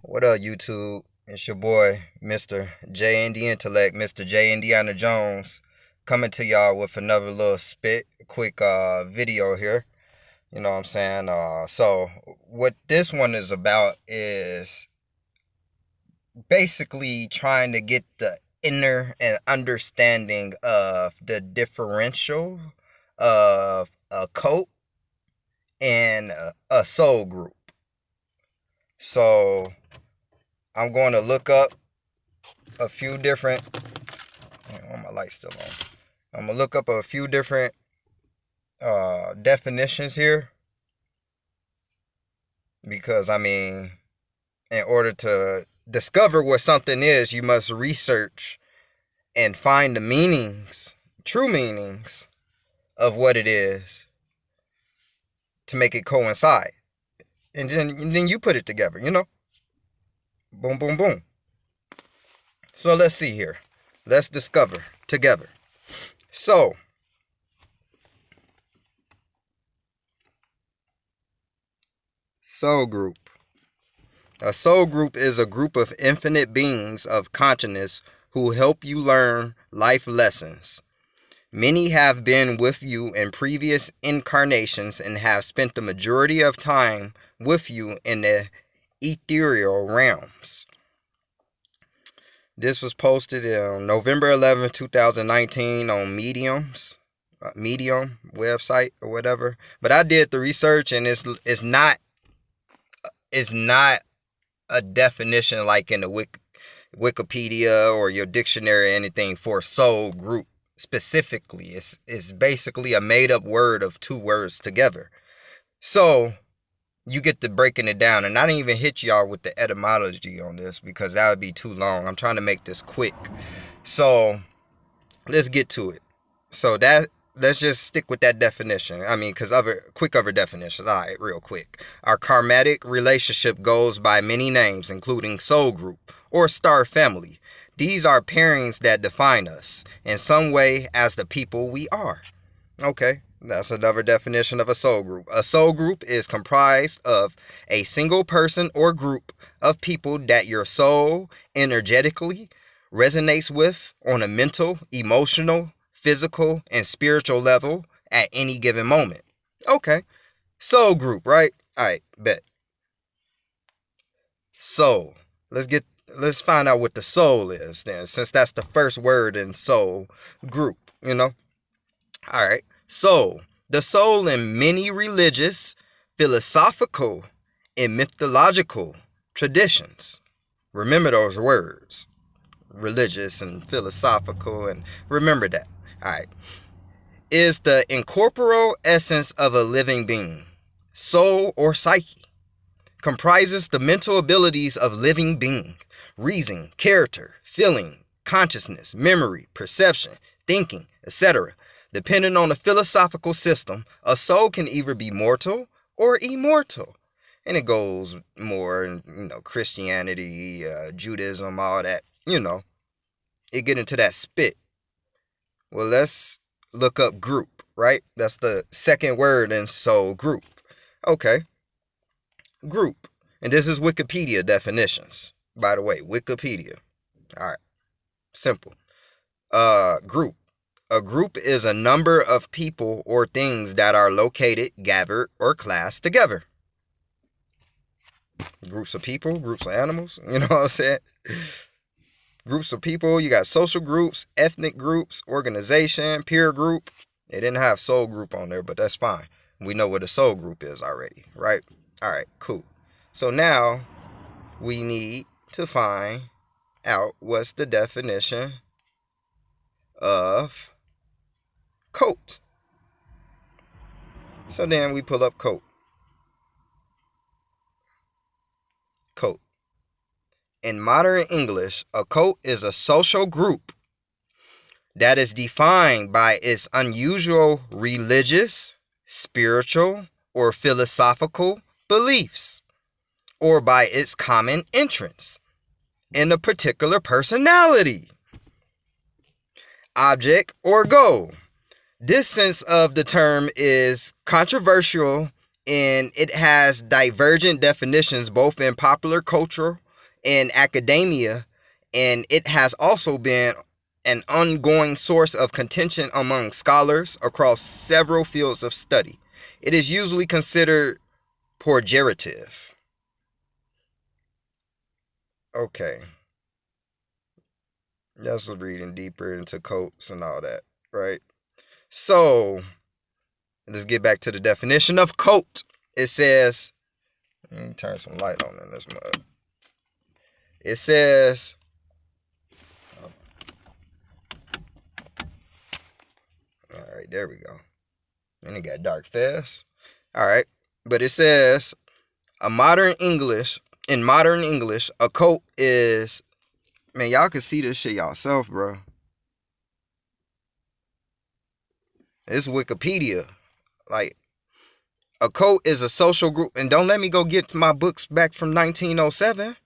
What up, YouTube? It's your boy, Mr. J-Indy Intellect, Mr. J. Indiana Jones, coming to y'all with another little quick video here. You know what I'm saying? So what this one is about is basically trying to get the inner and understanding of the differential of a cult and a soul group. So I'm going to look up a few different. My light's still on. I'm gonna look up a few different definitions here because in order to discover what something is, you must research and find the meanings, true meanings of what it is to make it coincide, and then you put it together. Boom, boom, boom. So let's see here. Let's discover together. So, soul group. A soul group is a group of infinite beings of consciousness who help you learn life lessons. Many have been with you in previous incarnations and have spent the majority of time with you in the ethereal realms. This was posted on November 11th, 2019 on Medium website or whatever. But I did the research, and it's not a definition like in the Wikipedia or your dictionary or anything for soul group specifically. It's basically a made up word of two words together. So you get to breaking it down, and I didn't even hit y'all with the etymology on this because that would be too long. I'm trying to make this quick. So let's get to it. So let's just stick with that definition. Because other definitions. All right, real quick. Our karmatic relationship goes by many names, including soul group or star family. These are pairings that define us in some way as the people we are. Okay. That's another definition of a soul group. A soul group is comprised of a single person or group of people that your soul energetically resonates with on a mental, emotional, physical, and spiritual level at any given moment. Okay. Soul group, right? All right, bet. Soul. Let's find out what the soul is then, since that's the first word in soul group, All right. Soul. The soul in many religious, philosophical, and mythological traditions. Remember those words. Religious and philosophical, and remember that. All right. Is the incorporeal essence of a living being. Soul or psyche. Comprises the mental abilities of living being. Reason, character, feeling, consciousness, memory, perception, thinking, etc. Depending on the philosophical system, a soul can either be mortal or immortal. And it goes more in, Christianity, Judaism, all that, It get into that spit. Well, let's look up group, right? That's the second word in soul, group. Okay. Group. And this is Wikipedia definitions. By the way, Wikipedia. All right. Simple. Group. A group is a number of people or things that are located, gathered, or classed together. Groups of people, groups of animals, you know what I'm saying? Groups of people, you got social groups, ethnic groups, organization, peer group. They didn't have soul group on there, but that's fine. We know what a soul group is already, right? All right, cool. So now we need to find out what's the definition of cult. So then we pull up cult. Cult. In modern English, a cult is a social group that is defined by its unusual religious, spiritual, or philosophical beliefs, or by its common interests in a particular personality, object, or goal. This sense of the term is controversial and it has divergent definitions both in popular culture in academia, and it has also been an ongoing source of contention among scholars across several fields of study. It is usually considered pejorative. Okay, that's reading deeper into cults and all that, right? So, let's get back to the definition of cult. It says, let me turn some light on in this mug. It says, all right, there we go. And it got dark fast. All right, but it says, in modern English, a cult is, man, y'all can see this shit yourself, bro. It's Wikipedia. Like, a cult is a social group, and don't let me go get my books back from 1907.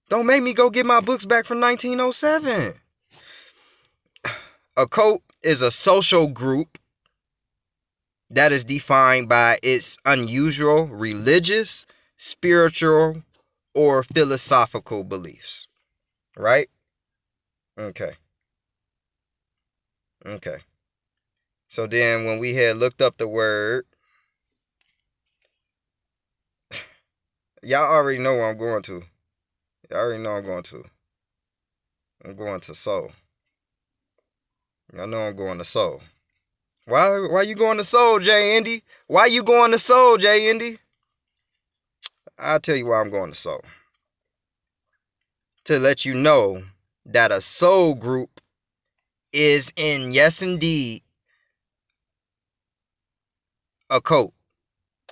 Don't make me go get my books back from 1907. A cult is a social group that is defined by its unusual religious, spiritual, or philosophical beliefs. Right? Okay. So then when we had looked up the word, y'all already know where I'm going to. Y'all already know I'm going to. I'm going to soul. Y'all know I'm going to soul. Why you going to soul, J-Indy? Why you going to soul, J-Indy? I'll tell you why I'm going to soul. To let you know that a soul group is yes indeed, a cult.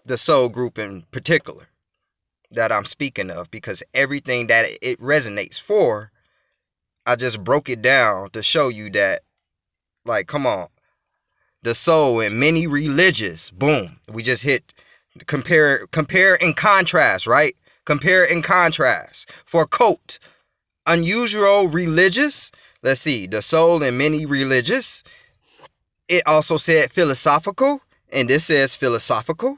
The soul group in particular that I'm speaking of, because everything that it resonates for, I just broke it down to show you that, like, come on. The soul in many religious, boom. We just hit compare and contrast, right? Compare and contrast. For cult, unusual religious, let's see, the soul in many religious. It also said philosophical, and this says philosophical.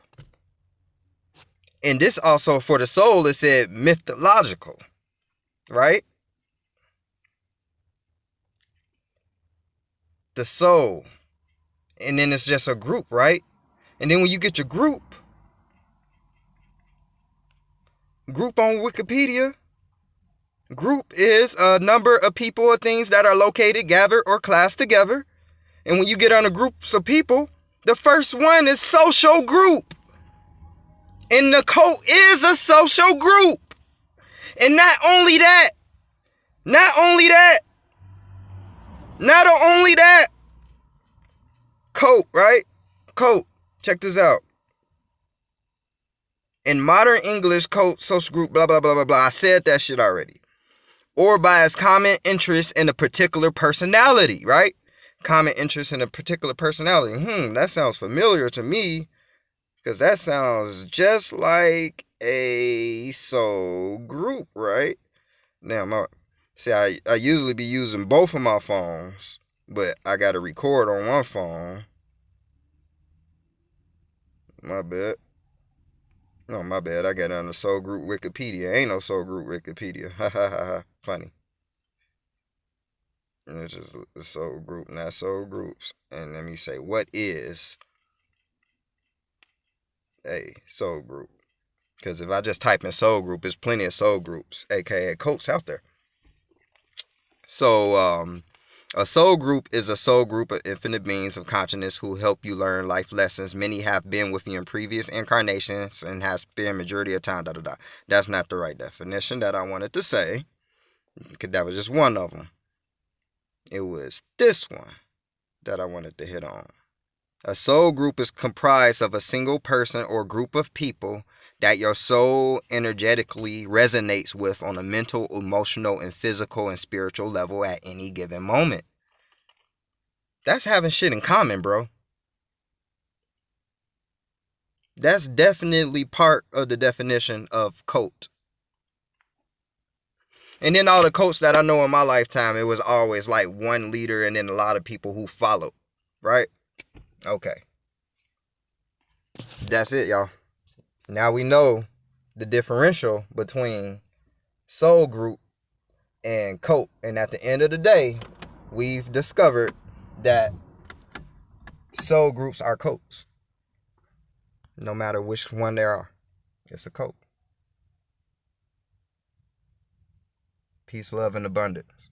And this also, for the soul, it said mythological, right? The soul. And then it's just a group, right? And then when you get your group on Wikipedia, group is a number of people or things that are located, gathered, or classed together. And when you get on a group of people, the first one is social group. And the cult is a social group. And not only that, cult, right? Cult. Check this out. In modern English, cult, social group, blah, blah, blah, blah, blah. I said that shit already. Or by its common interest in a particular personality, right? Common interest in a particular personality. That sounds familiar to me, because that sounds just like a soul group, right? Now, I usually be using both of my phones, but I got to record on one phone. My bad. No, my bad. I got it on the soul group Wikipedia. Ain't no soul group Wikipedia. Ha ha ha ha. Funny. And it's just a soul group, not soul groups. And let me say, what is a soul group? Because if I just type in soul group, there's plenty of soul groups, aka cults out there. So, a soul group is a soul group of infinite beings of consciousness who help you learn life lessons. Many have been with you in previous incarnations and has spent majority of time, That's not the right definition that I wanted to say, because that was just one of them. It was this one that I wanted to hit on. A soul group is comprised of a single person or group of people that your soul energetically resonates with on a mental, emotional, and physical and spiritual level at any given moment. That's having shit in common, bro. That's definitely part of the definition of cult. And then all the cults that I know in my lifetime, it was always like one leader and then a lot of people who followed, right? Okay. That's it, y'all. Now we know the differential between soul group, and cult. And at the end of the day, we've discovered that soul groups are cults. No matter which one there are, it's a cult. Peace, love, and abundance.